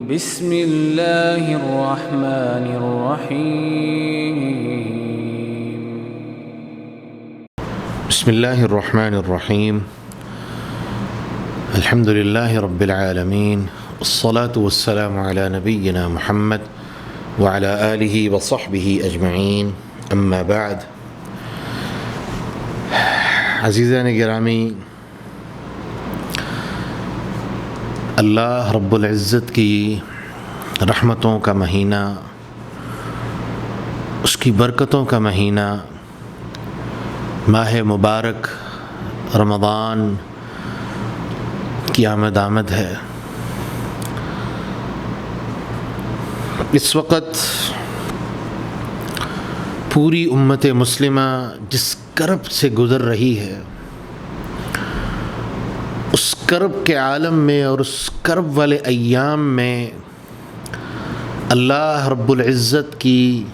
بسم اللہ الرحمن الرحیم بسم اللہ الرحمن الرحیم الحمد للہ رب العالمین والصلاة والسلام علی نبینا محمد وعلى آلہ وصحبہ اجمعین اما بعد۔ عزیزان گرامی، اللہ رب العزت کی رحمتوں کا مہینہ، اس کی برکتوں کا مہینہ، ماہ مبارک رمضان کی آمد ہے۔ اس وقت پوری امت مسلمہ جس کرب سے گزر رہی ہے، اس کرب کے عالم میں اور اس کرب والے ایام میں اللہ رب العزت کی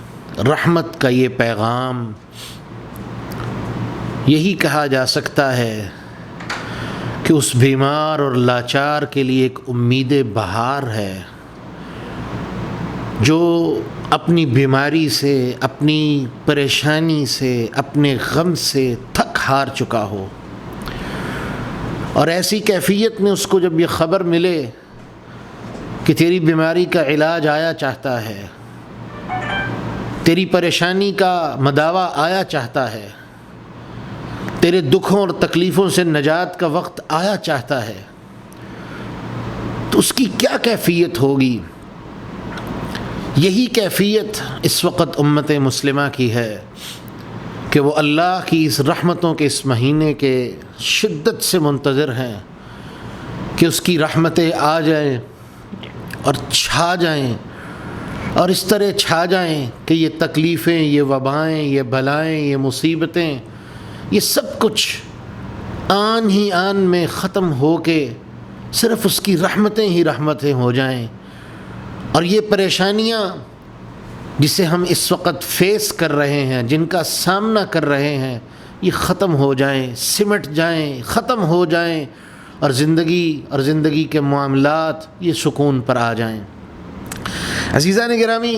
رحمت کا یہ پیغام، یہی کہا جا سکتا ہے کہ اس بیمار اور لاچار کے لیے ایک امید بہار ہے جو اپنی بیماری سے، اپنی پریشانی سے، اپنے غم سے تھک ہار چکا ہو، اور ایسی کیفیت میں اس کو جب یہ خبر ملے کہ تیری بیماری کا علاج آیا چاہتا ہے، تیری پریشانی کا مداوع آیا چاہتا ہے، تیرے دکھوں اور تکلیفوں سے نجات کا وقت آیا چاہتا ہے، تو اس کی کیا کیفیت ہوگی؟ یہی کیفیت اس وقت امت مسلمہ کی ہے کہ وہ اللہ کی اس رحمتوں کے اس مہینے کے شدت سے منتظر ہیں کہ اس کی رحمتیں آ جائیں اور چھا جائیں، اور اس طرح چھا جائیں کہ یہ تکلیفیں، یہ وبائیں، یہ بلائیں، یہ مصیبتیں، یہ سب کچھ آن ہی آن میں ختم ہو کے صرف اس کی رحمتیں ہی رحمتیں ہو جائیں، اور یہ پریشانیاں جسے ہم اس وقت فیس کر رہے ہیں، جن کا سامنا کر رہے ہیں، یہ ختم ہو جائیں، سمٹ جائیں، ختم ہو جائیں، اور زندگی کے معاملات یہ سکون پر آ جائیں۔ عزیزان گرامی،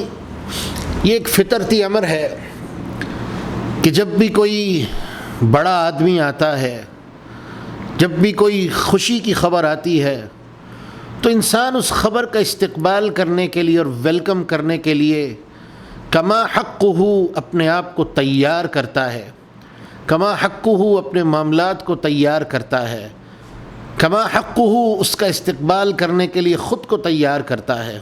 یہ ایک فطرتی امر ہے کہ جب بھی کوئی بڑا آدمی آتا ہے، جب بھی کوئی خوشی کی خبر آتی ہے، تو انسان اس خبر کا استقبال کرنے کے لیے اور ویلکم کرنے کے لیے کما حقہ اپنے آپ کو تیار کرتا ہے، کما حقہ اپنے معاملات کو تیار کرتا ہے، کما حقہ اس کا استقبال کرنے کے لیے خود کو تیار کرتا ہے۔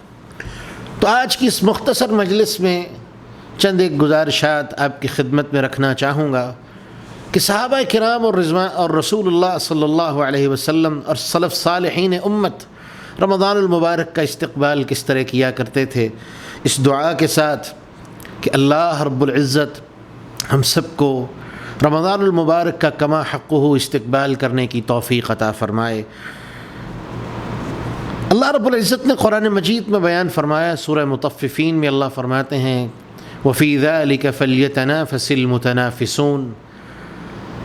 تو آج کی اس مختصر مجلس میں چند ایک گزارشات آپ کی خدمت میں رکھنا چاہوں گا کہ صحابہ کرام اور رسول اللہ صلی اللہ علیہ وسلم اور سلف صالحین امت رمضان المبارک کا استقبال کس طرح کیا کرتے تھے، اس دعا کے ساتھ کہ اللہ رب العزت ہم سب کو رمضان المبارک کا کما حقہ استقبال کرنے کی توفیق عطا فرمائے۔ اللہ رب العزت نے قرآن مجید میں بیان فرمایا، سورہ مطففین میں اللہ فرماتے ہیں وَفِي ذَلِكَ فَلْيَتَنَافَسِ الْمُتَنَافِسُونَ،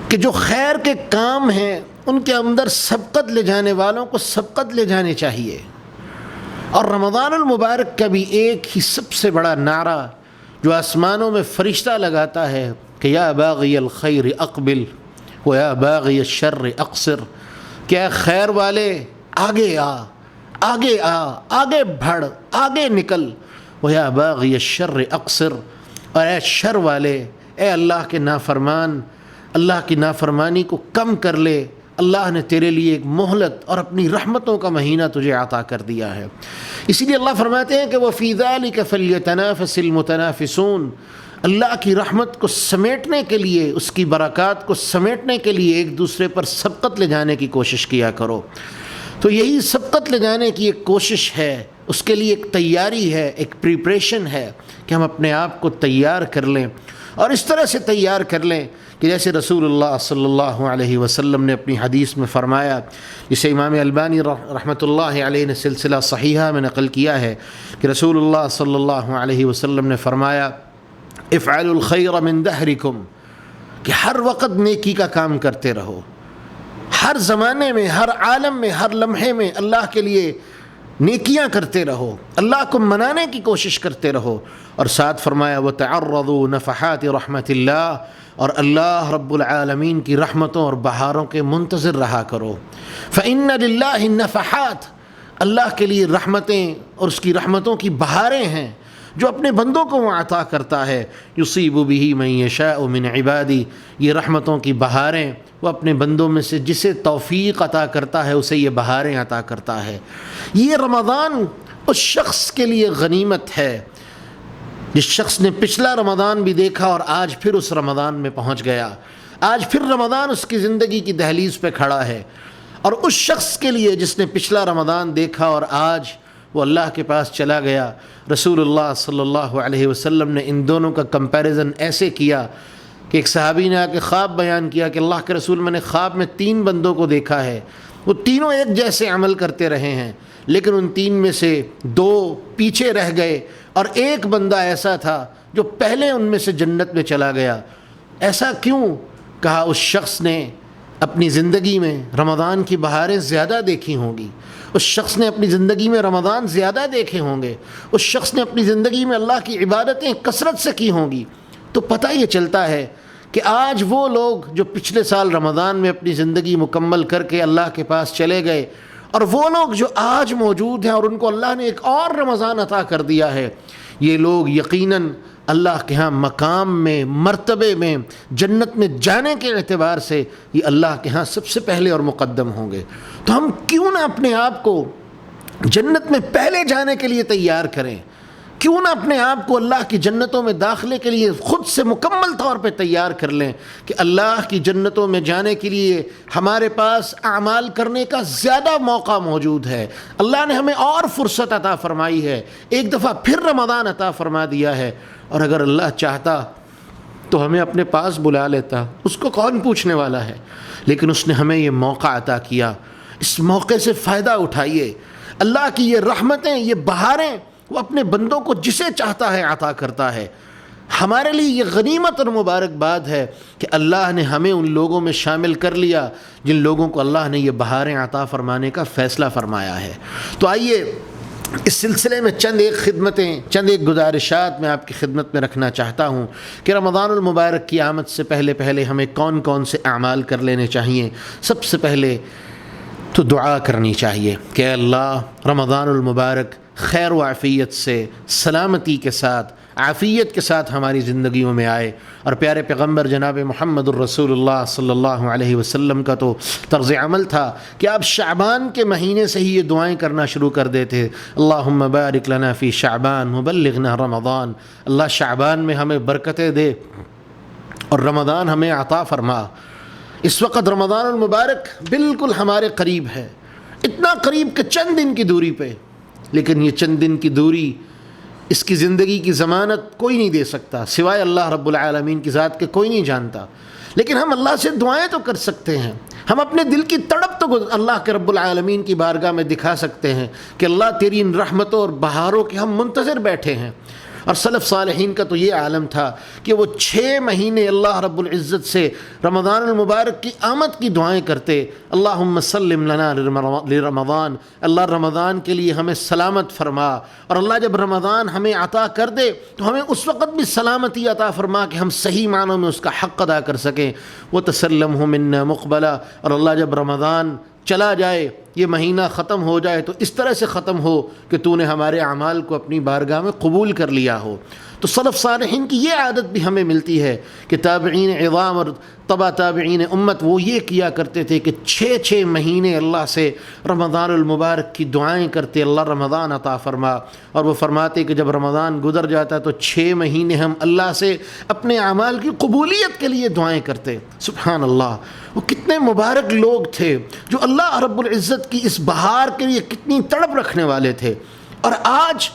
کہ جو خیر کے کام ہیں ان کے اندر سبقت لے جانے والوں کو سبقت لے جانے چاہیے۔ اور رمضان المبارک کا بھی ایک ہی سب سے بڑا نعرہ جو آسمانوں میں فرشتہ لگاتا ہے کہ یا باغی الخیر اقبل و یا باغی الشر اقصر، کہ اے خیر والے آگے آ، آگے آ، آگے بڑھ، آگے نکل، و یا باغی الشر اقصر، اور اے شر والے، اے اللہ کے نافرمان، اللہ کی نافرمانی کو کم کر لے، اللہ نے تیرے لیے ایک مہلت اور اپنی رحمتوں کا مہینہ تجھے عطا کر دیا ہے۔ اسی لیے اللہ فرماتے ہیں کہ وَفِي ذَلِكَ فَلْيَتَنَافَسِ الْمُتَنَافِسُونَ، اللہ کی رحمت کو سمیٹنے کے لیے، اس کی برکات کو سمیٹنے کے لیے ایک دوسرے پر سبقت لے جانے کی کوشش کیا کرو۔ تو یہی سبقت لے جانے کی ایک کوشش ہے، اس کے لیے ایک تیاری ہے، ایک پریپریشن ہے کہ ہم اپنے آپ کو تیار کر لیں، اور اس طرح سے تیار کر لیں کہ جیسے رسول اللہ صلی اللہ علیہ وسلم نے اپنی حدیث میں فرمایا، جسے امام البانی رحمۃ اللہ علیہ نے سلسلہ صحیحہ میں نقل کیا ہے کہ رسول اللہ صلی اللہ علیہ وسلم نے فرمایا افعلوا الخیر من دہرکم، کہ ہر وقت نیکی کا کام کرتے رہو، ہر زمانے میں، ہر عالم میں، ہر لمحے میں اللہ کے لیے نیکیاں کرتے رہو، اللہ کو منانے کی کوشش کرتے رہو، اور ساتھ فرمایا وَتَعَرَّضُوا نَفَحَاتِ رَحْمَةِ اللَّهِ، اور اللہ رب العالمین کی رحمتوں اور بہاروں کے منتظر رہا کرو۔ فَإِنَّ لِلَّهِ النَّفَحَاتِ، اللہ کے لیے رحمتیں اور اس کی رحمتوں کی بہاریں ہیں جو اپنے بندوں کو وہ عطا کرتا ہے۔ یصیب بہ من یشاء من عبادی، یہ رحمتوں کی بہاریں وہ اپنے بندوں میں سے جسے توفیق عطا کرتا ہے اسے یہ بہاریں عطا کرتا ہے۔ یہ رمضان اس شخص کے لیے غنیمت ہے جس شخص نے پچھلا رمضان بھی دیکھا اور آج پھر اس رمضان میں پہنچ گیا، آج پھر رمضان اس کی زندگی کی دہلیز پہ کھڑا ہے۔ اور اس شخص کے لیے جس نے پچھلا رمضان دیکھا اور آج وہ اللہ کے پاس چلا گیا، رسول اللہ صلی اللہ علیہ وسلم نے ان دونوں کا کمپیریزن ایسے کیا کہ ایک صحابی نے آ کے خواب بیان کیا کہ اللہ کے رسول، میں نے خواب میں 3 بندوں کو دیکھا ہے، وہ تینوں ایک جیسے عمل کرتے رہے ہیں، لیکن ان 3 میں سے 2 پیچھے رہ گئے اور ایک بندہ ایسا تھا جو پہلے ان میں سے جنت میں چلا گیا۔ ایسا کیوں؟ کہا اس شخص نے اپنی زندگی میں رمضان کی بہاریں زیادہ دیکھی ہوں گی، اس شخص نے اپنی زندگی میں رمضان زیادہ دیکھے ہوں گے، اس شخص نے اپنی زندگی میں اللہ کی عبادتیں کثرت سے کی ہوں گی۔ تو پتہ یہ چلتا ہے کہ آج وہ لوگ جو پچھلے سال رمضان میں اپنی زندگی مکمل کر کے اللہ کے پاس چلے گئے، اور وہ لوگ جو آج موجود ہیں اور ان کو اللہ نے ایک اور رمضان عطا کر دیا ہے، یہ لوگ یقیناً اللہ کے ہاں مقام میں، مرتبے میں، جنت میں جانے کے اعتبار سے یہ اللہ کے ہاں سب سے پہلے اور مقدم ہوں گے۔ تو ہم کیوں نہ اپنے آپ کو جنت میں پہلے جانے کے لیے تیار کریں، کیوں نہ اپنے آپ کو اللہ کی جنتوں میں داخلے کے لیے خود سے مکمل طور پہ تیار کر لیں کہ اللہ کی جنتوں میں جانے کے لیے ہمارے پاس اعمال کرنے کا زیادہ موقع موجود ہے۔ اللہ نے ہمیں اور فرصت عطا فرمائی ہے، ایک دفعہ پھر رمضان عطا فرما دیا ہے، اور اگر اللہ چاہتا تو ہمیں اپنے پاس بلا لیتا، اس کو کون پوچھنے والا ہے، لیکن اس نے ہمیں یہ موقع عطا کیا۔ اس موقع سے فائدہ اٹھائیے۔ اللہ کی یہ رحمتیں، یہ بہاریں وہ اپنے بندوں کو جسے چاہتا ہے عطا کرتا ہے۔ ہمارے لیے یہ غنیمت اور مبارکباد ہے کہ اللہ نے ہمیں ان لوگوں میں شامل کر لیا جن لوگوں کو اللہ نے یہ بہاریں عطا فرمانے کا فیصلہ فرمایا ہے۔ تو آئیے اس سلسلے میں چند ایک گزارشات میں آپ کی خدمت میں رکھنا چاہتا ہوں کہ رمضان المبارک کی آمد سے پہلے ہمیں کون کون سے اعمال کر لینے چاہیے۔ سب سے پہلے تو دعا کرنی چاہیے کہ اے اللہ رمضان المبارک خیر و عافیت سے، سلامتی کے ساتھ، عافیت کے ساتھ ہماری زندگیوں میں آئے۔ اور پیارے پیغمبر جناب محمد الرسول اللہ صلی اللہ علیہ وسلم کا تو طرز عمل تھا کہ آپ شعبان کے مہینے سے ہی یہ دعائیں کرنا شروع کر دیتے، اللہم بارک لنا فی شعبان وبلغنا رمضان، اللہ شعبان میں ہمیں برکتیں دے اور رمضان ہمیں عطا فرما۔ اس وقت رمضان المبارک بالکل ہمارے قریب ہے، اتنا قریب کہ چند دن کی دوری پہ، لیکن یہ چند دن کی دوری، اس کی زندگی کی ضمانت کوئی نہیں دے سکتا سوائے اللہ رب العالمین کی ذات کے، کوئی نہیں جانتا۔ لیکن ہم اللہ سے دعائیں تو کر سکتے ہیں، ہم اپنے دل کی تڑپ تو اللہ کے رب العالمین کی بارگاہ میں دکھا سکتے ہیں کہ اللہ تیری ان رحمتوں اور بہاروں کے ہم منتظر بیٹھے ہیں۔ اور سلف صالحین کا تو یہ عالم تھا کہ وہ 6 مہینے اللہ رب العزت سے رمضان المبارک کی آمد کی دعائیں کرتے، اللہم سلم لنا لرمضان، اللہ رمضان کے لیے ہمیں سلامت فرما، اور اللہ جب رمضان ہمیں عطا کر دے تو ہمیں اس وقت بھی سلامتی عطا فرما کہ ہم صحیح معنوں میں اس کا حق ادا کر سکیں۔ وتسلمہ منا مقبلا، اور اللہ جب رمضان چلا جائے، یہ مہینہ ختم ہو جائے تو اس طرح سے ختم ہو کہ تو نے ہمارے اعمال کو اپنی بارگاہ میں قبول کر لیا ہو۔ تو سلف صالحین کی یہ عادت بھی ہمیں ملتی ہے کہ تابعین عظام اور تبع تابعین امت وہ یہ کیا کرتے تھے کہ 6 مہینے اللہ سے رمضان المبارک کی دعائیں کرتے، اللہ رمضان عطا فرما، اور وہ فرماتے کہ جب رمضان گزر جاتا تو 6 مہینے ہم اللہ سے اپنے اعمال کی قبولیت کے لیے دعائیں کرتے۔ سبحان اللہ، وہ کتنے مبارک لوگ تھے جو اللہ رب العزت کی اس بہار کے لیے کتنی تڑپ رکھنے والے تھے۔ اور آج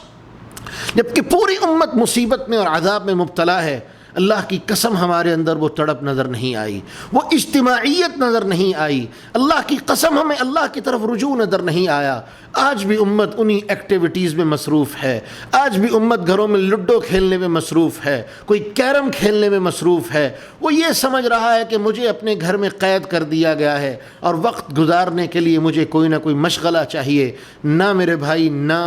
جبکہ پوری امت مصیبت میں اور عذاب میں مبتلا ہے، اللہ کی قسم ہمارے اندر وہ تڑپ نظر نہیں آئی، وہ اجتماعیت نظر نہیں آئی، اللہ کی قسم ہمیں اللہ کی طرف رجوع نظر نہیں آیا۔ آج بھی امت انہی ایکٹیویٹیز میں مصروف ہے، آج بھی امت گھروں میں لڈو کھیلنے میں مصروف ہے، کوئی کیرم کھیلنے میں مصروف ہے۔ وہ یہ سمجھ رہا ہے کہ مجھے اپنے گھر میں قید کر دیا گیا ہے اور وقت گزارنے کے لیے مجھے کوئی نہ کوئی مشغلہ چاہیے۔ نہ میرے بھائی، نہ۔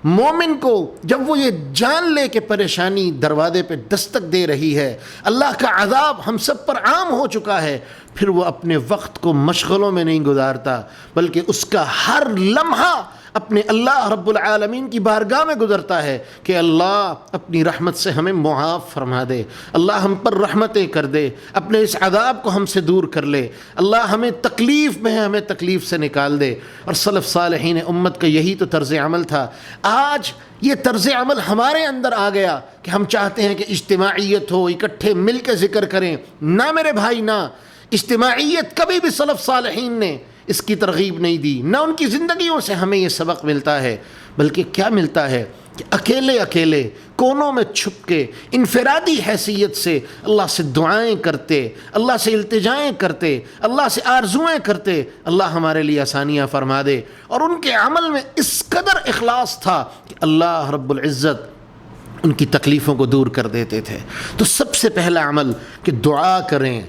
مومن کو جب وہ یہ جان لے کہ پریشانی دروازے پہ دستک دے رہی ہے، اللہ کا عذاب ہم سب پر عام ہو چکا ہے، پھر وہ اپنے وقت کو مشغلوں میں نہیں گزارتا، بلکہ اس کا ہر لمحہ اپنے اللہ رب العالمین کی بارگاہ میں گزرتا ہے کہ اللہ اپنی رحمت سے ہمیں معاف فرما دے، اللہ ہم پر رحمتیں کر دے، اپنے اس عذاب کو ہم سے دور کر لے، اللہ ہمیں تکلیف میں ہے ہمیں تکلیف سے نکال دے۔ اور سلف صالحین امت کا یہی تو طرز عمل تھا۔ آج یہ طرز عمل ہمارے اندر آ گیا کہ ہم چاہتے ہیں کہ اجتماعیت ہو، اکٹھے مل کے ذکر کریں۔ نہ میرے بھائی، نہ۔ اجتماعیت کبھی بھی سلف صالحین نے اس کی ترغیب نہیں دی، نہ ان کی زندگیوں سے ہمیں یہ سبق ملتا ہے، بلکہ کیا ملتا ہے کہ اکیلے اکیلے کونوں میں چھپ کے انفرادی حیثیت سے اللہ سے دعائیں کرتے، اللہ سے التجائیں کرتے، اللہ سے آرزویں کرتے اللہ ہمارے لیے آسانیاں فرما دے۔ اور ان کے عمل میں اس قدر اخلاص تھا کہ اللہ رب العزت ان کی تکلیفوں کو دور کر دیتے تھے۔ تو سب سے پہلا عمل کہ دعا کریں،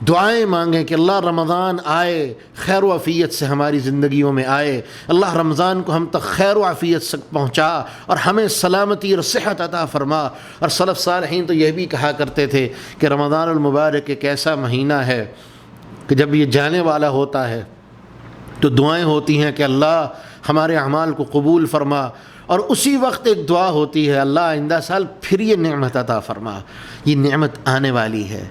دعائیں مانگیں کہ اللہ رمضان آئے، خیر و عافیت سے ہماری زندگیوں میں آئے، اللہ رمضان کو ہم تک خیر و عافیت سے پہنچا اور ہمیں سلامتی اور صحت عطا فرما۔ اور سلف صالحین تو یہ بھی کہا کرتے تھے کہ رمضان المبارک ایک ایسا مہینہ ہے کہ جب یہ جانے والا ہوتا ہے تو دعائیں ہوتی ہیں کہ اللہ ہمارے اعمال کو قبول فرما، اور اسی وقت ایک دعا ہوتی ہے اللہ آئندہ سال پھر یہ نعمت عطا فرما۔ یہ نعمت آنے والی ہے،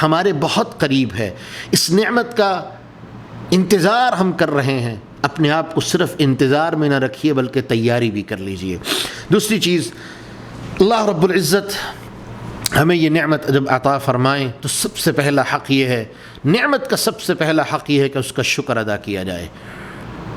ہمارے بہت قریب ہے، اس نعمت کا انتظار ہم کر رہے ہیں۔ اپنے آپ کو صرف انتظار میں نہ رکھیے بلکہ تیاری بھی کر لیجئے۔ دوسری چیز، اللہ رب العزت ہمیں یہ نعمت جب عطا فرمائیں تو سب سے پہلا حق یہ ہے، نعمت کا سب سے پہلا حق یہ ہے کہ اس کا شکر ادا کیا جائے،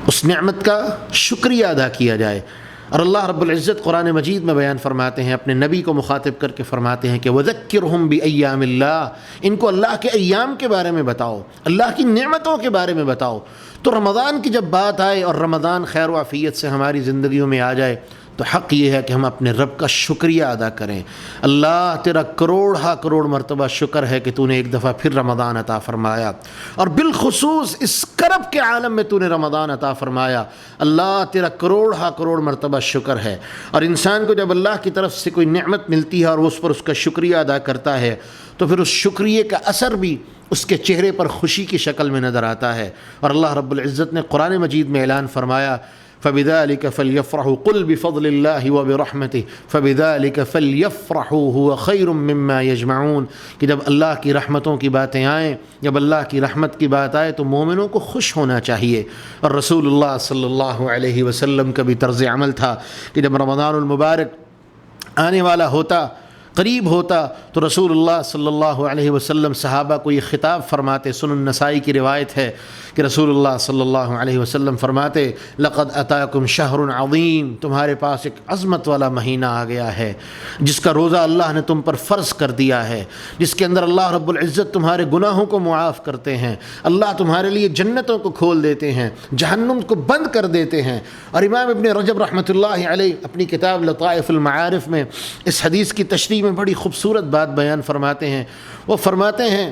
اس نعمت کا شکریہ ادا کیا جائے۔ اور اللہ رب العزت قرآن مجید میں بیان فرماتے ہیں، اپنے نبی کو مخاطب کر کے فرماتے ہیں کہ وَذَكِّرْهُمْ بِأَيَّامِ اللَّهِ، ان کو اللہ کے ایام کے بارے میں بتاؤ، اللہ کی نعمتوں کے بارے میں بتاؤ۔ تو رمضان کی جب بات آئے اور رمضان خیر و عافیت سے ہماری زندگیوں میں آ جائے تو حق یہ ہے کہ ہم اپنے رب کا شکریہ ادا کریں۔ اللہ تیرا کروڑ مرتبہ شکر ہے کہ تو نے ایک دفعہ پھر رمضان عطا فرمایا، اور بالخصوص اس کرب کے عالم میں تو نے رمضان عطا فرمایا۔ اللہ تیرا کروڑ مرتبہ شکر ہے۔ اور انسان کو جب اللہ کی طرف سے کوئی نعمت ملتی ہے اور وہ اس پر اس کا شکریہ ادا کرتا ہے تو پھر اس شکریہ کا اثر بھی اس کے چہرے پر خوشی کی شکل میں نظر آتا ہے۔ اور اللہ رب العزت نے قرآن مجید میں اعلان فرمایا فَبِذَلِكَ فَلْيَفْرَحُوا قُلْ بِفَضْلِ اللَّهِ وَبِرَحْمَتِهِ فَبِذَلِكَ فَلْيَفْرَحُوا هُوَ خَيْرٌ مِّمَّا يَجْمَعُونَ کہ جب اللہ کی رحمتوں کی باتیں آئیں، جب اللہ کی رحمت کی بات آئے تو مومنوں کو خوش ہونا چاہیے۔ اور رسول اللہ صلی اللہ علیہ وسلم کا بھی طرز عمل تھا کہ جب رمضان المبارک آنے والا ہوتا، قریب ہوتا، تو رسول اللہ صلی اللہ علیہ وسلم صحابہ کو یہ خطاب فرماتے۔ سنن النسائی کی روایت ہے کہ رسول اللہ صلی اللہ علیہ وسلم فرماتے لقد اتاکم شہر عظیم، تمہارے پاس ایک عظمت والا مہینہ آ گیا ہے جس کا روزہ اللہ نے تم پر فرض کر دیا ہے، جس کے اندر اللہ رب العزت تمہارے گناہوں کو معاف کرتے ہیں، اللہ تمہارے لیے جنتوں کو کھول دیتے ہیں، جہنم کو بند کر دیتے ہیں۔ اور امام ابن رجب رحمۃ اللہ علیہ اپنی کتاب لطائف المعارف میں اس حدیث کی تشریح میں بڑی خوبصورت بات بیان فرماتے ہیں۔ وہ فرماتے ہیں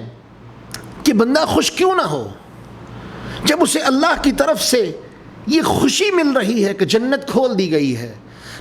کہ بندہ خوش کیوں نہ ہو جب اسے اللہ کی طرف سے یہ خوشی مل رہی ہے کہ جنت کھول دی گئی ہے،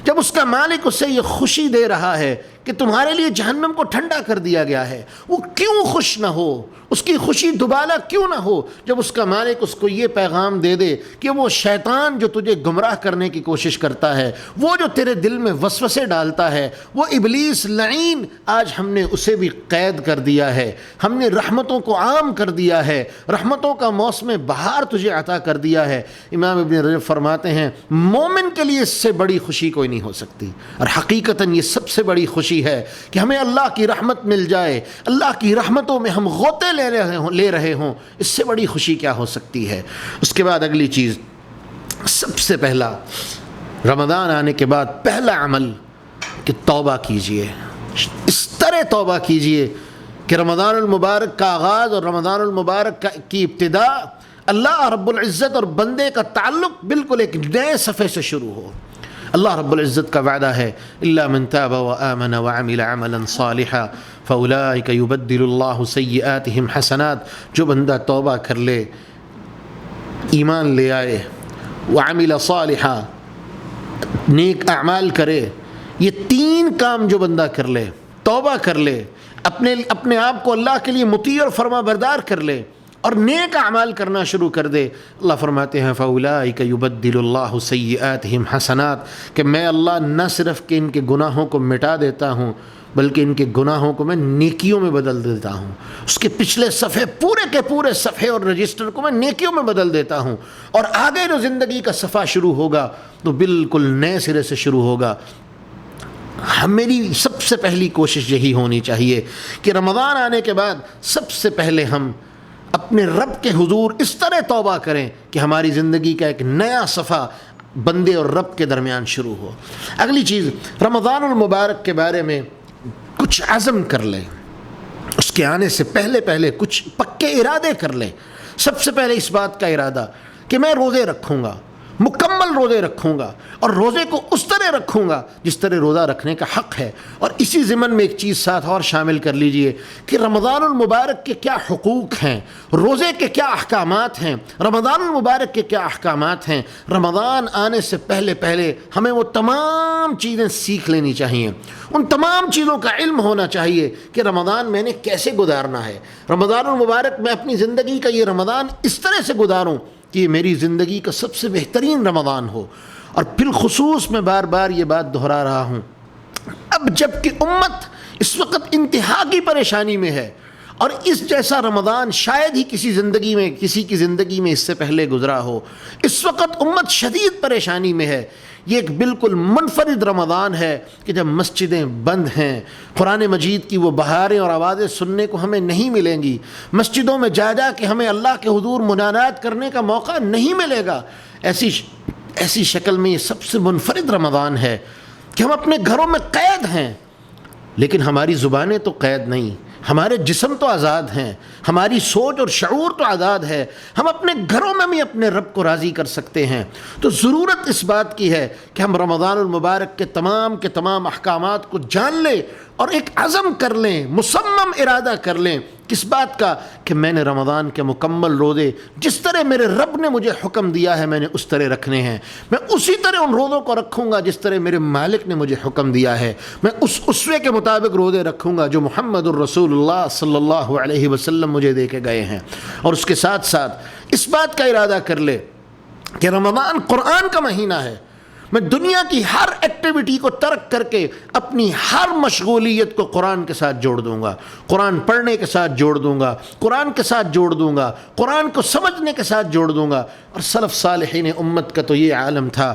جب اس کا مالک اسے یہ خوشی دے رہا ہے کہ تمہارے لیے جہنم کو ٹھنڈا کر دیا گیا ہے، وہ کیوں خوش نہ ہو، اس کی خوشی دوبالا کیوں نہ ہو جب اس کا مالک اس کو یہ پیغام دے دے کہ وہ شیطان جو تجھے گمراہ کرنے کی کوشش کرتا ہے، وہ جو تیرے دل میں وسوسے ڈالتا ہے، وہ ابلیس لعین، آج ہم نے اسے بھی قید کر دیا ہے، ہم نے رحمتوں کو عام کر دیا ہے، رحمتوں کا موسم بہار تجھے عطا کر دیا ہے۔ امام ابن رجب فرماتے ہیں مومن کے لیے اس سے بڑی خوشی کوئی نہیں ہو سکتی، اور حقیقتاً یہ سب سے بڑی خوشی ہے کہ ہمیں اللہ کی رحمت مل جائے، اللہ کی رحمتوں میں ہم غوطے لے رہے ہوں، اس سے بڑی خوشی کیا ہو سکتی ہے۔ اس کے بعد اگلی چیز، سب سے پہلا رمضان آنے کے بعد پہلا عمل کہ توبہ کیجئے، اس طرح توبہ کیجئے کہ رمضان المبارک کا آغاز اور رمضان المبارک کی ابتدا اللہ رب العزت اور بندے کا تعلق بالکل ایک نئے صفحے سے شروع ہو۔ اللہ رب العزت کا وعدہ ہے الا من تاب وآمن وعمل عملا صالحا فاولئک یبدل اللہ سیئاتہم حسنات۔ جو بندہ توبہ کر لے، ایمان لے آئے، وعمل صالحا، نیک اعمال کرے، یہ 3 کام جو بندہ کر لے، توبہ کر لے، اپنے آپ کو اللہ کے لیے مطیع اور فرما بردار کر لے اور نیک اعمال کرنا شروع کر دے، اللہ فرماتے ہیں فَأُولَٰئِكَ يُبَدِّلُ اللَّهُ سَيِّئَاتِهِمْ حَسَنَات، کہ میں اللہ نہ صرف کہ ان کے گناہوں کو مٹا دیتا ہوں بلکہ ان کے گناہوں کو میں نیکیوں میں بدل دیتا ہوں۔ اس کے پچھلے صفحے پورے کے پورے صفحے اور رجسٹر کو میں نیکیوں میں بدل دیتا ہوں، اور آگے جو زندگی کا صفحہ شروع ہوگا تو بالکل نئے سرے سے شروع ہوگا۔ میری سب سے پہلی کوشش یہی ہونی چاہیے کہ رمضان آنے کے بعد سب سے پہلے ہم اپنے رب کے حضور اس طرح توبہ کریں کہ ہماری زندگی کا ایک نیا صفحہ بندے اور رب کے درمیان شروع ہو۔ اگلی چیز، رمضان المبارک کے بارے میں کچھ عزم کر لیں، اس کے آنے سے پہلے کچھ پکے ارادے کر لیں۔ سب سے پہلے اس بات کا ارادہ کہ میں روزے رکھوں گا، مکمل روزے رکھوں گا، اور روزے کو اس طرح رکھوں گا جس طرح روزہ رکھنے کا حق ہے۔ اور اسی ضمن میں ایک چیز ساتھ اور شامل کر لیجئے کہ رمضان المبارک کے کیا حقوق ہیں، روزے کے کیا احکامات ہیں، رمضان المبارک کے کیا احکامات ہیں۔ رمضان آنے سے پہلے ہمیں وہ تمام چیزیں سیکھ لینی چاہیے، ان تمام چیزوں کا علم ہونا چاہیے کہ رمضان میں نے کیسے گزارنا ہے۔ رمضان المبارک میں اپنی زندگی کا یہ رمضان اس طرح سے گزاروں کہ یہ میری زندگی کا سب سے بہترین رمضان ہو۔ اور بالخصوص میں بار بار یہ بات دہرا رہا ہوں، اب جب کہ امت اس وقت انتہا کی پریشانی میں ہے، اور اس جیسا رمضان شاید ہی کسی کی زندگی میں اس سے پہلے گزرا ہو، اس وقت امت شدید پریشانی میں ہے۔ یہ ایک بالکل منفرد رمضان ہے کہ جب مسجدیں بند ہیں، قرآن مجید کی وہ بہاریں اور آوازیں سننے کو ہمیں نہیں ملیں گی، مسجدوں میں جا کے ہمیں اللہ کے حضور مناجات کرنے کا موقع نہیں ملے گا، ایسی شکل میں یہ سب سے منفرد رمضان ہے کہ ہم اپنے گھروں میں قید ہیں، لیکن ہماری زبانیں تو قید نہیں، ہمارے جسم تو آزاد ہیں، ہماری سوچ اور شعور تو آزاد ہے، ہم اپنے گھروں میں بھی اپنے رب کو راضی کر سکتے ہیں۔ تو ضرورت اس بات کی ہے کہ ہم رمضان المبارک کے تمام احکامات کو جان لیں اور ایک عزم کر لیں، مصمم ارادہ کر لیں کس بات کا کہ میں نے رمضان کے مکمل روزے جس طرح میرے رب نے مجھے حکم دیا ہے میں نے اس طرح رکھنے ہیں، میں اسی طرح ان روزوں کو رکھوں گا جس طرح میرے مالک نے مجھے حکم دیا ہے، میں اس اسوے کے مطابق روزے رکھوں گا جو محمد الرسول اللہ صلی اللہ علیہ وسلم مجھے دے کے گئے ہیں۔ اور اس کے ساتھ ساتھ اس بات کا ارادہ کر لے کہ رمضان قرآن کا مہینہ ہے، میں دنیا کی ہر ایکٹیویٹی کو ترک کر کے اپنی ہر مشغولیت کو قرآن کے ساتھ جوڑ دوں گا، قرآن پڑھنے کے ساتھ جوڑ دوں گا، قرآن کے ساتھ جوڑ دوں گا، قرآن کو سمجھنے کے ساتھ جوڑ دوں گا۔ اور سلف صالحین امت کا تو یہ عالم تھا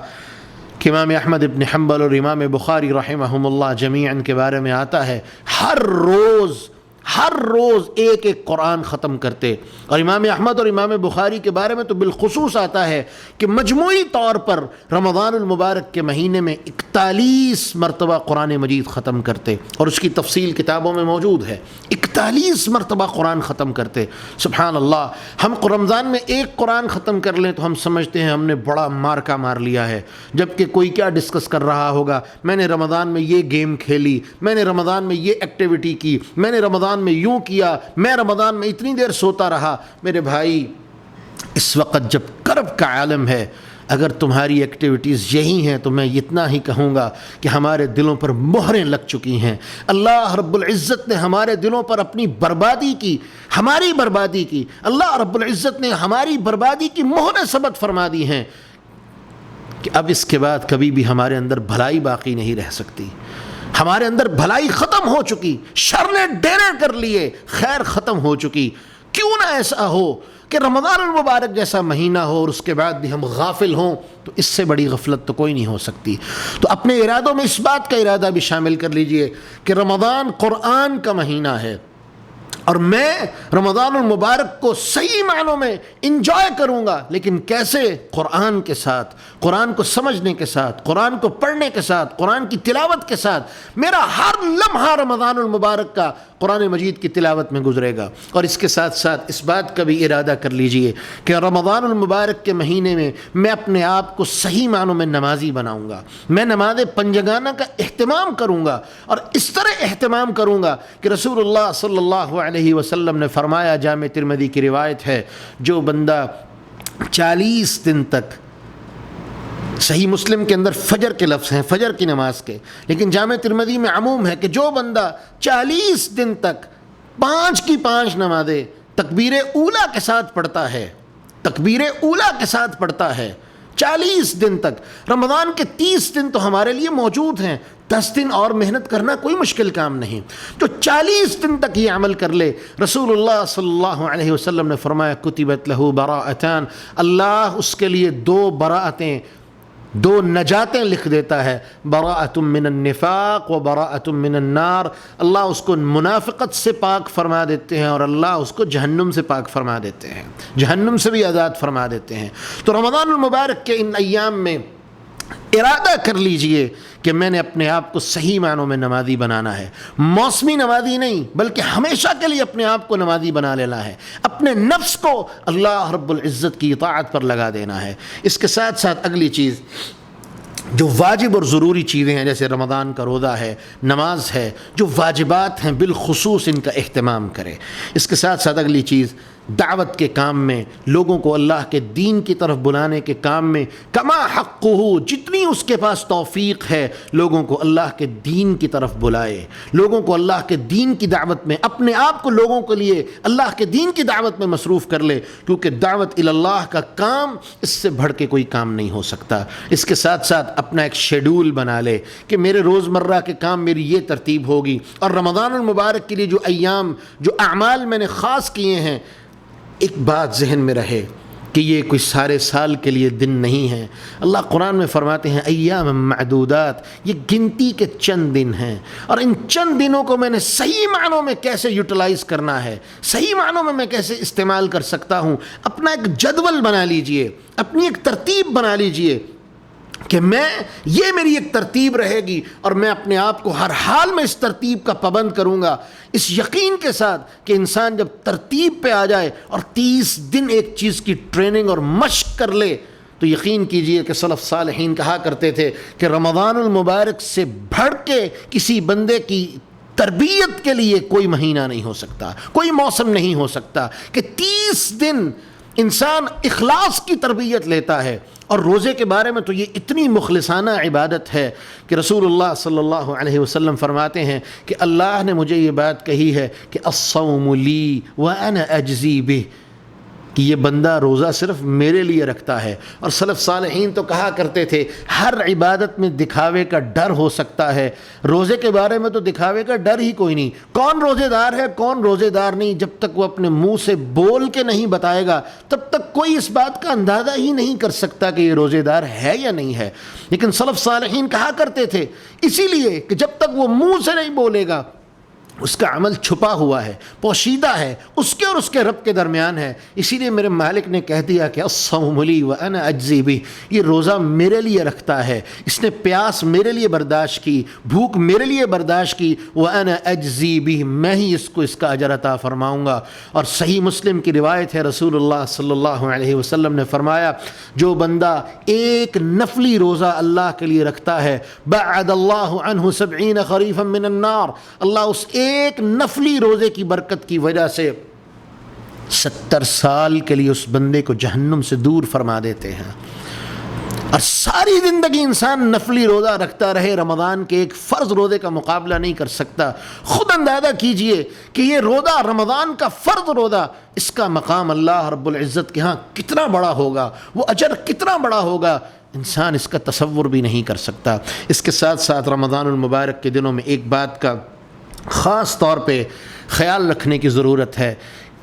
کہ امام احمد ابن حنبل اور امام بخاری رحمہم اللہ جمیعاً کے بارے میں آتا ہے ہر روز ایک قرآن ختم کرتے، اور امام احمد اور امام بخاری کے بارے میں تو بالخصوص آتا ہے کہ مجموعی طور پر رمضان المبارک کے مہینے میں 41 مرتبہ قرآن مجید ختم کرتے، اور اس کی تفصیل کتابوں میں موجود ہے، 41 مرتبہ قرآن ختم کرتے۔ سبحان اللہ، ہم رمضان میں ایک قرآن ختم کر لیں تو ہم سمجھتے ہیں ہم نے بڑا مارکا مار لیا ہے، جبکہ کوئی کیا ڈسکس کر رہا ہوگا، میں نے رمضان میں یہ گیم کھیلی، میں نے رمضان میں یہ ایکٹیویٹی کی، میں نے رمضان میں یوں کیا، میں رمضان میں اتنی دیر سوتا رہا۔ میرے بھائی، اس وقت جب کرب کا عالم ہے، اگر تمہاری ایکٹیویٹیز یہی ہیں تو میں اتنا ہی کہوں گا کہ ہمارے دلوں پر مہریں لگ چکی ہیں۔ اللہ رب العزت نے ہمارے دلوں پر اپنی بربادی کی، ہماری بربادی کی، اللہ رب العزت نے ہماری بربادی کی مہریں ثبت فرما دی ہیں کہ اب اس کے بعد کبھی بھی ہمارے اندر بھلائی باقی نہیں رہ سکتی، ہمارے اندر بھلائی ختم ہو چکی، شر نے ڈیرے کر لیے، خیر ختم ہو چکی۔ کیوں نہ ایسا ہو کہ رمضان المبارک جیسا مہینہ ہو اور اس کے بعد بھی ہم غافل ہوں، تو اس سے بڑی غفلت تو کوئی نہیں ہو سکتی۔ تو اپنے ارادوں میں اس بات کا ارادہ بھی شامل کر لیجئے کہ رمضان قرآن کا مہینہ ہے، اور میں رمضان المبارک کو صحیح معنوں میں انجوائے کروں گا، لیکن کیسے؟ قرآن کے ساتھ، قرآن کو سمجھنے کے ساتھ، قرآن کو پڑھنے کے ساتھ، قرآن کی تلاوت کے ساتھ۔ میرا ہر لمحہ رمضان المبارک کا قرآن مجید کی تلاوت میں گزرے گا۔ اور اس کے ساتھ ساتھ اس بات کا بھی ارادہ کر لیجئے کہ رمضان المبارک کے مہینے میں میں اپنے آپ کو صحیح معنوں میں نمازی بناؤں گا۔ میں نماز پنجگانہ کا اہتمام کروں گا، اور اس طرح اہتمام کروں گا کہ رسول اللہ صلی اللہ علیہ وسلم نے فرمایا، جامع ترمذی کی روایت ہے، جو بندہ 40 دن تک، صحیح مسلم کے اندر فجر کے لفظ ہیں، فجر کی نماز کے، لیکن جامع ترمذی میں عموم ہے کہ جو بندہ 40 دن تک 5 کی 5 نمازیں تکبیر اولیٰ کے ساتھ پڑھتا ہے، تکبیر اولیٰ کے ساتھ پڑھتا ہے 40 دن تک۔ رمضان کے 30 دن تو ہمارے لیے موجود ہیں، 10 دن اور محنت کرنا کوئی مشکل کام نہیں۔ جو 40 دن تک یہ عمل کر لے، رسول اللہ صلی اللہ علیہ وسلم نے فرمایا کتبت لہ براءتان، اللہ اس کے لیے 2 براءتیں، 2 نجاتیں لکھ دیتا ہے، براءۃ من النفاق و براءۃ من النار۔ اللہ اس کو منافقت سے پاک فرما دیتے ہیں، اور اللہ اس کو جہنم سے پاک فرما دیتے ہیں، جہنم سے بھی آزاد فرما دیتے ہیں۔ تو رمضان المبارک کے ان ایام میں ارادہ کر لیجئے کہ میں نے اپنے آپ کو صحیح معنوں میں نمازی بنانا ہے، موسمی نمازی نہیں بلکہ ہمیشہ کے لیے اپنے آپ کو نمازی بنا لینا ہے، اپنے نفس کو اللہ رب العزت کی اطاعت پر لگا دینا ہے۔ اس کے ساتھ ساتھ اگلی چیز جو واجب اور ضروری چیزیں ہیں، جیسے رمضان کا روزہ ہے، نماز ہے، جو واجبات ہیں بالخصوص ان کا اہتمام کرے۔ اس کے ساتھ ساتھ اگلی چیز دعوت کے کام میں، لوگوں کو اللہ کے دین کی طرف بلانے کے کام میں کما حقہ، جتنی اس کے پاس توفیق ہے، لوگوں کو اللہ کے دین کی طرف بلائے، لوگوں کو اللہ کے دین کی دعوت میں، اپنے آپ کو لوگوں کے لیے اللہ کے دین کی دعوت میں مصروف کر لے، کیونکہ دعوت اللہ کا کام اس سے بڑھ کے کوئی کام نہیں ہو سکتا۔ اس کے ساتھ ساتھ اپنا ایک شیڈول بنا لے کہ میرے روزمرہ کے کام میری یہ ترتیب ہوگی، اور رمضان المبارک کے لیے جو ایام، جو اعمال میں نے خاص کیے ہیں، ایک بات ذہن میں رہے کہ یہ کوئی سارے سال کے لیے دن نہیں ہیں۔ اللہ قرآن میں فرماتے ہیں ایام معدودات، یہ گنتی کے چند دن ہیں، اور ان چند دنوں کو میں نے صحیح معنوں میں کیسے یوٹیلائز کرنا ہے، صحیح معنوں میں کیسے استعمال کر سکتا ہوں۔ اپنا ایک جدول بنا لیجئے، اپنی ایک ترتیب بنا لیجئے کہ یہ میری ایک ترتیب رہے گی، اور میں اپنے آپ کو ہر حال میں اس ترتیب کا پابند کروں گا، اس یقین کے ساتھ کہ انسان جب ترتیب پہ آ جائے اور 30 دن ایک چیز کی ٹریننگ اور مشق کر لے، تو یقین کیجئے کہ سلف صالحین کہا کرتے تھے کہ رمضان المبارک سے بڑھ کے کسی بندے کی تربیت کے لیے کوئی مہینہ نہیں ہو سکتا، کوئی موسم نہیں ہو سکتا، کہ 30 دن انسان اخلاص کی تربیت لیتا ہے۔ اور روزے کے بارے میں تو یہ اتنی مخلصانہ عبادت ہے کہ رسول اللہ صلی اللہ علیہ وسلم فرماتے ہیں کہ اللہ نے مجھے یہ بات کہی ہے کہ الصوم لی وانا اجزی بہ، کہ یہ بندہ روزہ صرف میرے لیے رکھتا ہے۔ اور سلف صالحین تو کہا کرتے تھے ہر عبادت میں دکھاوے کا ڈر ہو سکتا ہے، روزے کے بارے میں تو دکھاوے کا ڈر ہی کوئی نہیں۔ کون روزے دار ہے، کون روزے دار نہیں، جب تک وہ اپنے منہ سے بول کے نہیں بتائے گا تب تک کوئی اس بات کا اندازہ ہی نہیں کر سکتا کہ یہ روزے دار ہے یا نہیں ہے۔ لیکن سلف صالحین کہا کرتے تھے اسی لیے کہ جب تک وہ منہ سے نہیں بولے گا اس کا عمل چھپا ہوا ہے، پوشیدہ ہے، اس کے اور اس کے رب کے درمیان ہے۔ اسی لیے میرے مالک نے کہہ دیا کہ الصوم لی وانا اجزی بہ، یہ روزہ میرے لیے رکھتا ہے، اس نے پیاس میرے لیے برداشت کی، بھوک میرے لیے برداشت کی، وانا اجزی بہ، میں ہی اس کو اس کا اجر عطا فرماؤں گا۔ اور صحیح مسلم کی روایت ہے، رسول اللہ صلی اللہ علیہ وسلم نے فرمایا جو بندہ ایک نفلی روزہ اللہ کے لیے رکھتا ہے، بعد اللہ عنہ 70 خریفا من النار، اللہ اس ایک نفلی روزے کی برکت کی وجہ سے 70 سال کے لیے اس بندے کو جہنم سے دور فرما دیتے ہیں۔ اور ساری زندگی انسان نفلی روزہ رکھتا رہے، رمضان کے ایک فرض روزے کا مقابلہ نہیں کر سکتا۔ خود اندازہ کیجئے کہ یہ روزہ، رمضان کا فرض روزہ، اس کا مقام اللہ رب العزت کے ہاں کتنا بڑا ہوگا، وہ اجر کتنا بڑا ہوگا، انسان اس کا تصور بھی نہیں کر سکتا۔ اس کے ساتھ ساتھ رمضان المبارک کے دنوں میں ایک بات کا خاص طور پہ خیال رکھنے کی ضرورت ہے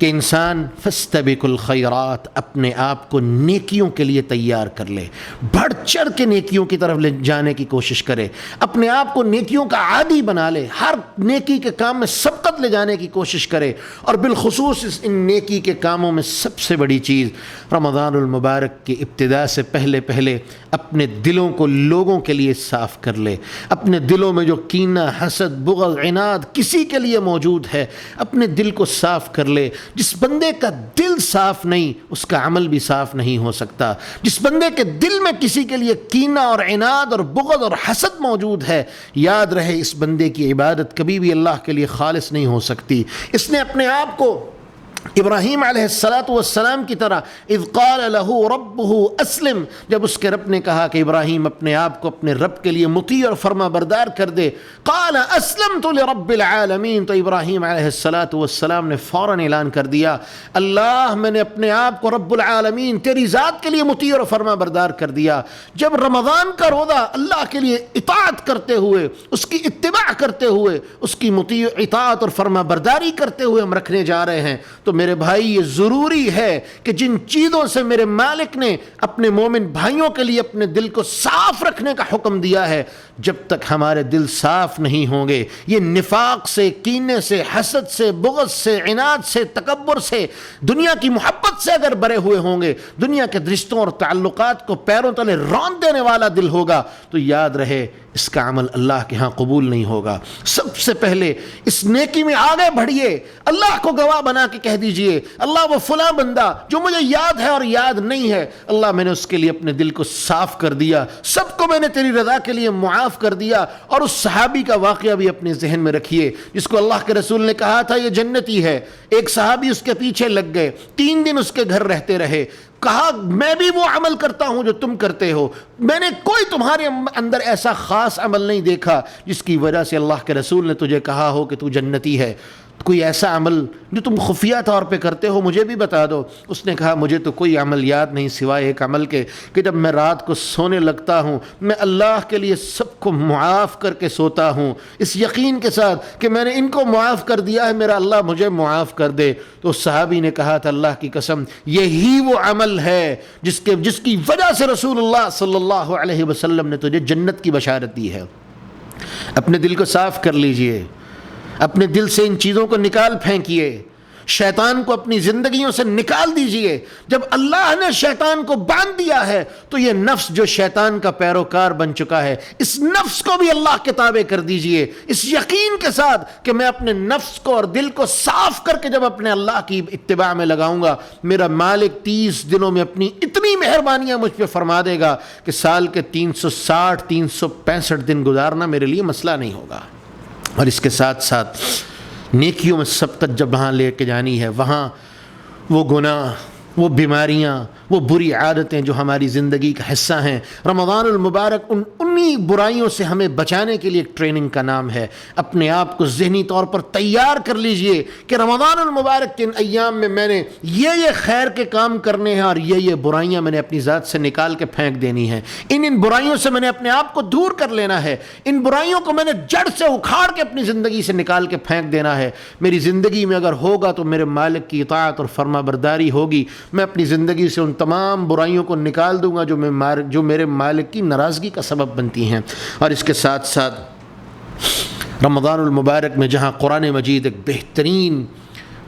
کہ انسان فاستبقوا الخیرات، اپنے آپ کو نیکیوں کے لیے تیار کر لے، بڑھ چڑھ کے نیکیوں کی طرف لے جانے کی کوشش کرے، اپنے آپ کو نیکیوں کا عادی بنا لے، ہر نیکی کے کام میں سبقت لے جانے کی کوشش کرے، اور بالخصوص ان نیکی کے کاموں میں سب سے بڑی چیز رمضان المبارک کی ابتدا سے پہلے اپنے دلوں کو لوگوں کے لیے صاف کر لے، اپنے دلوں میں جو کینہ، حسد، بغض، عناد کسی کے لیے موجود ہے اپنے دل کو صاف کر لے۔ جس بندے کا دل صاف نہیں اس کا عمل بھی صاف نہیں ہو سکتا۔ جس بندے کے دل میں کسی کے لیے کینہ اور عناد اور بغض اور حسد موجود ہے، یاد رہے اس بندے کی عبادت کبھی بھی اللہ کے لیے خالص نہیں ہو سکتی۔ اس نے اپنے آپ کو ابراہیم علیہ السلام کی طرح اذ قال له ربه اسلم، جب اس کے رب نے کہا کہ ابراہیم اپنے آپ کو اپنے رب کے لیے مطیع اور فرما بردار کر دے، قال اسلمت لرب العالمین، تو ابراہیم علیہ السلام نے فوراً اعلان کر دیا، اللہ میں نے اپنے آپ کو رب العالمین تیری ذات کے لیے مطیع اور فرما بردار کر دیا۔ جب رمضان کا روزہ اللہ کے لیے اطاعت کرتے ہوئے، اس کی اتباع کرتے ہوئے، اس کی مطیع اطاعت اور فرما برداری کرتے ہوئے ہم رکھنے جا رہے ہیں، تو میرے بھائی یہ ضروری ہے کہ جن چیزوں سے میرے مالک نے اپنے مومن بھائیوں کے لیے اپنے دل کو صاف رکھنے کا حکم دیا ہے، جب تک ہمارے دل صاف نہیں ہوں گے، یہ نفاق سے، کینے سے، حسد سے، بغض سے، عناد سے، تکبر سے، دنیا کی محبت سے اگر بھرے ہوئے ہوں گے، دنیا کے رشتوں اور تعلقات کو پیروں تلے رون دینے والا دل ہوگا، تو یاد رہے اس کا عمل اللہ کے ہاں قبول نہیں ہوگا۔ سب سے پہلے اس نیکی میں آگے بڑھیے، اللہ کو گواہ بنا کے کہہ دیجئے، اللہ وہ فلاں بندہ جو مجھے یاد ہے اور یاد نہیں ہے، اللہ میں نے اس کے لیے اپنے دل کو صاف کر دیا، سب کو میں نے تیری رضا کے لیے معاف کر دیا۔ اور اس صحابی کا واقعہ بھی اپنے ذہن میں رکھیے جس کو اللہ کے رسول نے کہا تھا یہ جنتی ہے، ایک صحابی اس کے پیچھے لگ گئے، 3 دن اس کے گھر رہتے رہے، کہا میں بھی وہ عمل کرتا ہوں جو تم کرتے ہو، میں نے کوئی تمہارے اندر ایسا خاص عمل نہیں دیکھا جس کی وجہ سے اللہ کے رسول نے تجھے کہا ہو کہ تو جنتی ہے، کوئی ایسا عمل جو تم خفیہ طور پہ کرتے ہو مجھے بھی بتا دو۔ اس نے کہا مجھے تو کوئی عمل یاد نہیں سوائے ایک عمل کے کہ جب میں رات کو سونے لگتا ہوں میں اللہ کے لیے سب کو معاف کر کے سوتا ہوں، اس یقین کے ساتھ کہ میں نے ان کو معاف کر دیا ہے، میرا اللہ مجھے معاف کر دے۔ تو اس صحابی نے کہا تھا اللہ کی قسم یہی وہ عمل ہے جس کی وجہ سے رسول اللہ صلی اللہ علیہ وسلم نے تجھے جنت کی بشارت دی ہے۔ اپنے دل کو صاف کر لیجئے، اپنے دل سے ان چیزوں کو نکال پھینکیے، شیطان کو اپنی زندگیوں سے نکال دیجئے۔ جب اللہ نے شیطان کو باندھ دیا ہے تو یہ نفس جو شیطان کا پیروکار بن چکا ہے، اس نفس کو بھی اللہ کے تابع کر دیجئے، اس یقین کے ساتھ کہ میں اپنے نفس کو اور دل کو صاف کر کے جب اپنے اللہ کی اتباع میں لگاؤں گا، میرا مالک 30 دنوں میں اپنی اتنی مہربانیاں مجھ پہ فرما دے گا کہ سال کے 360 365 دن گزارنا میرے لیے مسئلہ نہیں ہوگا۔ اور اس کے ساتھ ساتھ نیکیوں میں سبقت جب وہاں لے کے جانی ہے، وہاں وہ گناہ، وہ بیماریاں، وہ بری عادتیں جو ہماری زندگی کا حصہ ہیں، رمضان المبارک انہی برائیوں سے ہمیں بچانے کے لیے ایک ٹریننگ کا نام ہے۔ اپنے آپ کو ذہنی طور پر تیار کر لیجئے کہ رمضان المبارک کے ان ایام میں میں نے یہ خیر کے کام کرنے ہیں اور یہ برائیاں میں نے اپنی ذات سے نکال کے پھینک دینی ہیں، ان برائیوں سے میں نے اپنے آپ کو دور کر لینا ہے، ان برائیوں کو میں نے جڑ سے اکھاڑ کے اپنی زندگی سے نکال کے پھینک دینا ہے۔ میری زندگی میں اگر ہوگا تو میرے مالک کی اطاعت اور فرما برداری ہوگی، میں اپنی زندگی سے ان تمام برائیوں کو نکال دوں گا جو میرے مالک کی ناراضگی کا سبب بنتی ہیں۔ اور اس کے ساتھ ساتھ رمضان المبارک میں جہاں قرآن مجید ایک بہترین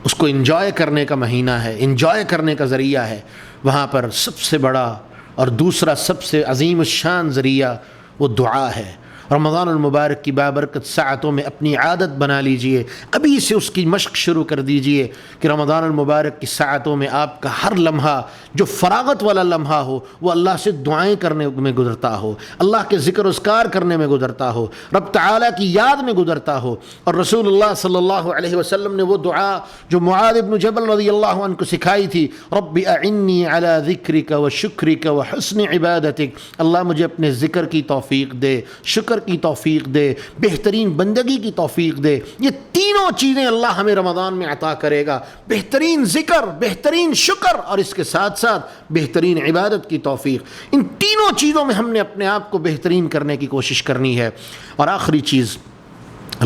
اس کو انجوائے کرنے کا مہینہ ہے، انجوائے کرنے کا ذریعہ ہے، وہاں پر سب سے بڑا اور دوسرا سب سے عظیم الشان ذریعہ وہ دعا ہے۔ رمضان المبارک کی بابرکت ساعتوں میں اپنی عادت بنا لیجئے، ابھی سے اس کی مشق شروع کر دیجئے کہ رمضان المبارک کی ساعتوں میں آپ کا ہر لمحہ جو فراغت والا لمحہ ہو وہ اللہ سے دعائیں کرنے میں گزرتا ہو، اللہ کے ذکر اذکار کرنے میں گزرتا ہو، رب تعالیٰ کی یاد میں گزرتا ہو۔ اور رسول اللہ صلی اللہ علیہ وسلم نے وہ دعا جو معاذ بن جبل رضی اللہ عنہ کو سکھائی تھی، رب اعنی علی ذکرک و شکرک و حسن عبادتک، اللہ مجھے اپنے ذکر کی توفیق دے، شکر کی توفیق دے، بہترین بندگی کی توفیق دے۔ یہ تینوں چیزیں اللہ ہمیں رمضان میں عطا کرے گا، بہترین ذکر، بہترین شکر اور اس کے ساتھ ساتھ بہترین عبادت کی توفیق۔ ان تینوں چیزوں میں ہم نے اپنے آپ کو بہترین کرنے کی کوشش کرنی ہے۔ اور آخری چیز،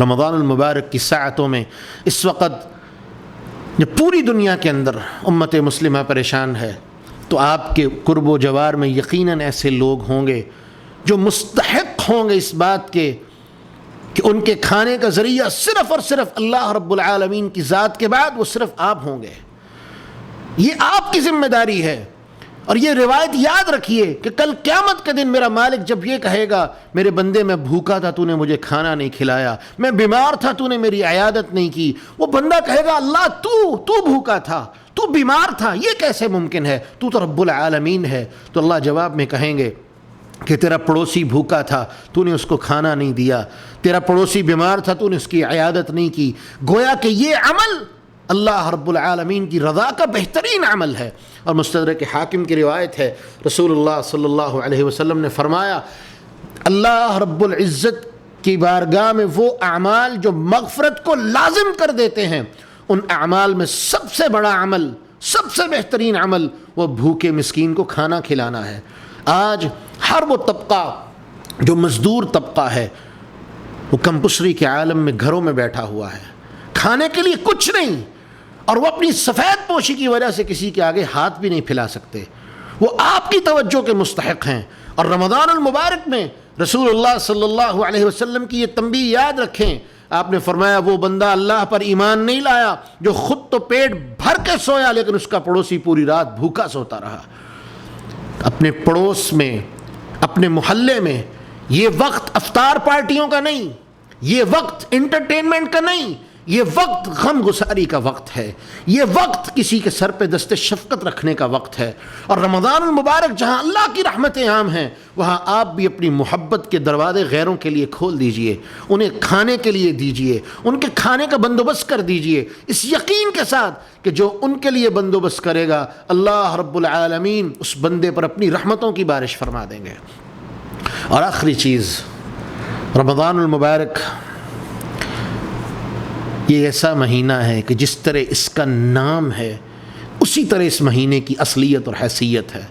رمضان المبارک کی ساعتوں میں اس وقت جب پوری دنیا کے اندر امت مسلمہ پریشان ہے تو آپ کے قرب و جوار میں یقیناً ایسے لوگ ہوں گے جو مستحق ہوں گے اس بات کے کہ ان کے کھانے کا ذریعہ صرف اور صرف اللہ رب العالمین کی ذات کے بعد وہ صرف آپ ہوں گے۔ یہ آپ کی ذمہ داری ہے، اور یہ روایت یاد رکھیے کہ کل قیامت کے دن میرا مالک جب یہ کہے گا میرے بندے میں بھوکا تھا تو نے مجھے کھانا نہیں کھلایا، میں بیمار تھا تو نے میری عیادت نہیں کی، وہ بندہ کہے گا اللہ تو بھوکا تھا، تو بیمار تھا، یہ کیسے ممکن ہے، تو رب العالمین ہے۔ تو اللہ جواب میں کہیں گے کہ تیرا پڑوسی بھوکا تھا تو نے اس کو کھانا نہیں دیا، تیرا پڑوسی بیمار تھا تو نے اس کی عیادت نہیں کی۔ گویا کہ یہ عمل اللہ رب العالمین کی رضا کا بہترین عمل ہے۔ اور مستدرک حاکم کی روایت ہے، رسول اللہ صلی اللہ علیہ وسلم نے فرمایا اللہ رب العزت کی بارگاہ میں وہ اعمال جو مغفرت کو لازم کر دیتے ہیں، ان اعمال میں سب سے بڑا عمل، سب سے بہترین عمل وہ بھوکے مسکین کو کھانا کھلانا ہے۔ آج ہر وہ طبقہ جو مزدور طبقہ ہے وہ کمپسری کے عالم میں گھروں میں بیٹھا ہوا ہے، کھانے کے لیے کچھ نہیں، اور وہ اپنی سفید پوشی کی وجہ سے کسی کے آگے ہاتھ بھی نہیں پھیلا سکتے۔ وہ آپ کی توجہ کے مستحق ہیں۔ اور رمضان المبارک میں رسول اللہ صلی اللہ علیہ وسلم کی یہ تنبیہ یاد رکھیں، آپ نے فرمایا وہ بندہ اللہ پر ایمان نہیں لایا جو خود تو پیٹ بھر کے سویا لیکن اس کا پڑوسی پوری رات بھوکا سوتا رہا۔ اپنے پڑوس میں، اپنے محلے میں یہ وقت افطار پارٹیوں کا نہیں، یہ وقت انٹرٹینمنٹ کا نہیں، یہ وقت غم گساری کا وقت ہے، یہ وقت کسی کے سر پہ دست شفقت رکھنے کا وقت ہے۔ اور رمضان المبارک جہاں اللہ کی رحمتیں عام ہیں وہاں آپ بھی اپنی محبت کے دروازے غیروں کے لیے کھول دیجئے، انہیں کھانے کے لیے دیجئے، ان کے کھانے کا بندوبست کر دیجئے، اس یقین کے ساتھ کہ جو ان کے لیے بندوبست کرے گا اللہ رب العالمین اس بندے پر اپنی رحمتوں کی بارش فرما دیں گے۔ اور آخری چیز، رمضان المبارک یہ ایسا مہینہ ہے کہ جس طرح اس کا نام ہے اسی طرح اس مہینے کی اصلیت اور حیثیت ہے۔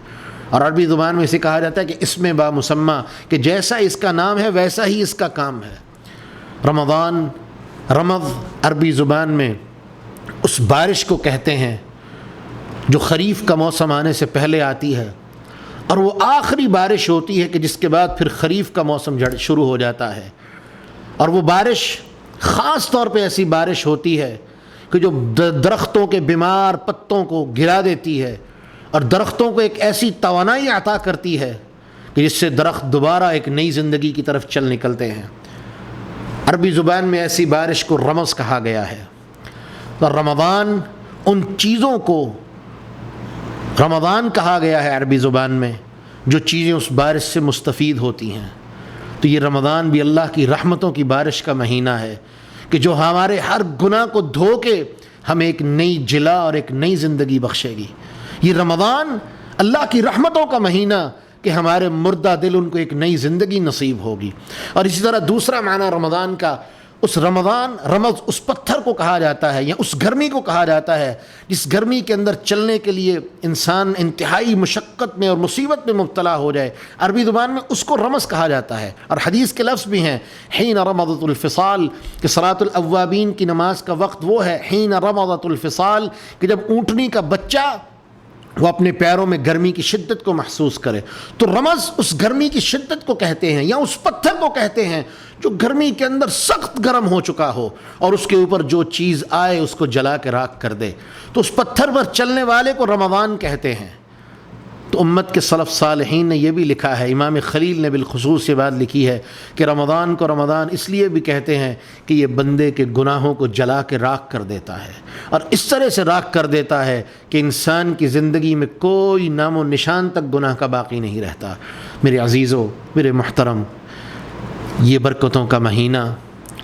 اور عربی زبان میں اسے کہا جاتا ہے کہ اسم با مسمہ، کہ جیسا اس کا نام ہے ویسا ہی اس کا کام ہے۔ رمضان، رمض عربی زبان میں اس بارش کو کہتے ہیں جو خریف کا موسم آنے سے پہلے آتی ہے، اور وہ آخری بارش ہوتی ہے کہ جس کے بعد پھر خریف کا موسم شروع ہو جاتا ہے۔ اور وہ بارش خاص طور پہ ایسی بارش ہوتی ہے کہ جو درختوں کے بیمار پتوں کو گرا دیتی ہے اور درختوں کو ایک ایسی توانائی عطا کرتی ہے کہ جس سے درخت دوبارہ ایک نئی زندگی کی طرف چل نکلتے ہیں۔ عربی زبان میں ایسی بارش کو رمض کہا گیا ہے۔ اور رمضان ان چیزوں کو رمضان کہا گیا ہے عربی زبان میں جو چیزیں اس بارش سے مستفید ہوتی ہیں۔ تو یہ رمضان بھی اللہ کی رحمتوں کی بارش کا مہینہ ہے کہ جو ہمارے ہر گناہ کو دھو کے ہمیں ایک نئی جلا اور ایک نئی زندگی بخشے گی۔ یہ رمضان اللہ کی رحمتوں کا مہینہ کہ ہمارے مردہ دل ان کو ایک نئی زندگی نصیب ہوگی۔ اور اسی طرح دوسرا معنی رمضان کا، اس رمض اس پتھر کو کہا جاتا ہے یا اس گرمی کو کہا جاتا ہے جس گرمی کے اندر چلنے کے لیے انسان انتہائی مشقت میں اور مصیبت میں مبتلا ہو جائے، عربی زبان میں اس کو رمض کہا جاتا ہے۔ اور حدیث کے لفظ بھی ہیں حین رمضت الفصال، کہ صلاۃ الاوابین کی نماز کا وقت وہ ہے حین رمضت الفصال، کہ جب اونٹنی کا بچہ وہ اپنے پیروں میں گرمی کی شدت کو محسوس کرے۔ تو رمض اس گرمی کی شدت کو کہتے ہیں یا اس پتھر کو کہتے ہیں جو گرمی کے اندر سخت گرم ہو چکا ہو اور اس کے اوپر جو چیز آئے اس کو جلا کے راکھ کر دے، تو اس پتھر پر چلنے والے کو رمضان کہتے ہیں۔ تو امت کے سلف صالحین نے یہ بھی لکھا ہے، امام خلیل نے بالخصوص یہ بات لکھی ہے کہ رمضان کو رمضان اس لیے بھی کہتے ہیں کہ یہ بندے کے گناہوں کو جلا کے راکھ کر دیتا ہے، اور اس طرح سے راکھ کر دیتا ہے کہ انسان کی زندگی میں کوئی نام و نشان تک گناہ کا باقی نہیں رہتا۔ میرے عزیزوں، میرے محترم، یہ برکتوں کا مہینہ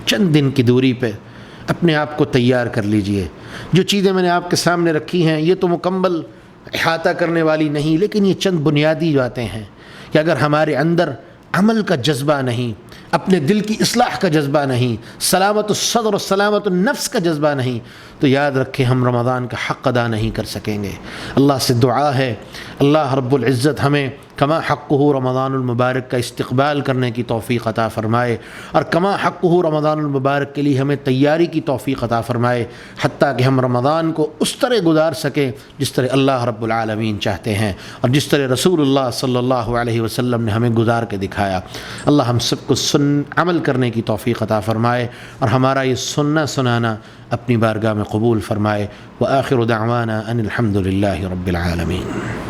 چند دن کی دوری پہ اپنے آپ کو تیار کر لیجئے۔ جو چیزیں میں نے آپ کے سامنے رکھی ہیں یہ تو مکمل احاطہ کرنے والی نہیں، لیکن یہ چند بنیادی باتیں ہیں کہ اگر ہمارے اندر عمل کا جذبہ نہیں، اپنے دل کی اصلاح کا جذبہ نہیں، سلامت الصدر اور سلامت النفس کا جذبہ نہیں، تو یاد رکھیں ہم رمضان کا حق ادا نہیں کر سکیں گے۔ اللہ سے دعا ہے اللہ رب العزت ہمیں کما حقہ رمضان المبارک کا استقبال کرنے کی توفیق عطا فرمائے، اور کما حقہ رمضان المبارک کے لیے ہمیں تیاری کی توفیق عطا فرمائے، حتیٰ کہ ہم رمضان کو اس طرح گزار سکیں جس طرح اللہ رب العالمین چاہتے ہیں اور جس طرح رسول اللہ صلی اللہ علیہ وسلم نے ہمیں گزار کے دکھایا۔ اللہ ہم سب کو عمل کرنے کی توفیق عطا فرمائے اور ہمارا یہ سننا سنانا اپنی بارگاہ میں قبول فرمائے۔ وآخر دعوانا ان الحمد للہ رب العالمین۔